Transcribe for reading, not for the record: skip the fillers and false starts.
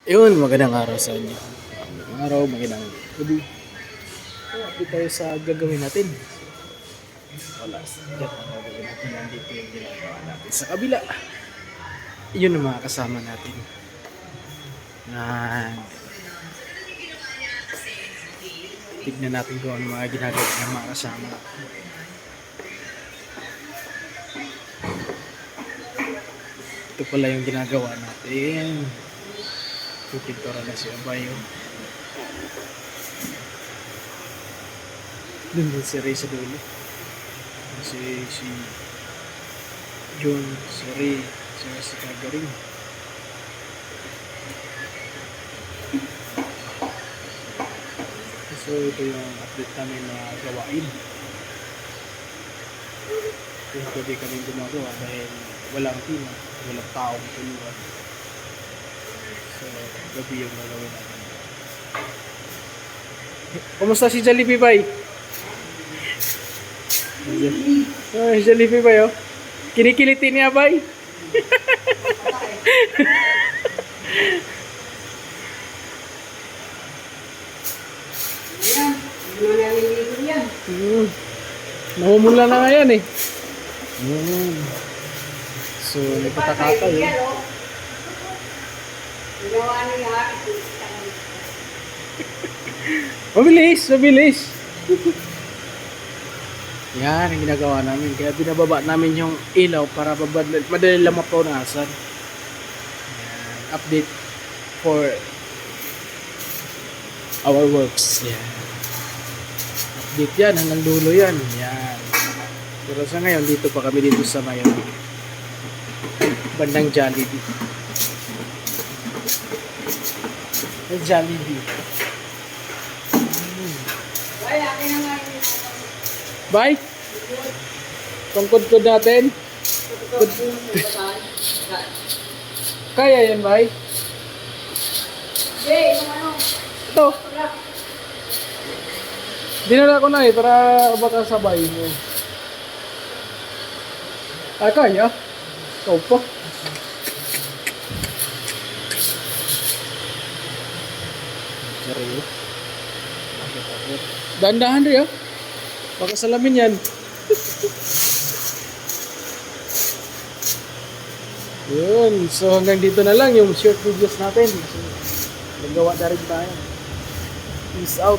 Yun, magandang araw sa inyo. Magandang araw, magandang gabi. So, update tayo sa gagawin natin. Wala. Yan ang gagawin natin. Nandito yung ginagawa natin sa kabila. Yun ang mga kasama natin. Yan. Tignan natin kung ano mga ginagawa ng mga kasama. Ito pala yung ginagawa natin. Pintura na si Abayo. Doon din si Ray sa dulo. Si John, si Ray, si Kagaring. So ito yung update namin na gawain. Yung gabi kami gumagawa dahil walang team, walang taong tulungan. So gabi yung gagawin natin. Kumusta si Jollibee Bay? Oh, Jollibee Bay oh. Kinikiliti niya Bay. Namumula na nga yan eh. So, nagpatakaka yun. Mabilis, mabilis. Yan ang ginagawa namin. Kaya binababa namin yung ilaw para madali lang mapunasan. Yan. Update for our works. Yan. Update yan. Hanggang dulo yan. Yan. Pero sa ngayon, dito pa kami dito sa mayon. Bandang Jollibee. Jollibee. Bye. Tungkod-kod natin. Kaya yan, bye. Ito. Dinala ko na eh, para baka sabay mo. Ah, kaya? Ikaw pa. Dahan-dahan rin ah. Baka salamin yan. Yun. So hanggang dito na lang yung short videos natin. So, nagawa na rin tayo. Peace out.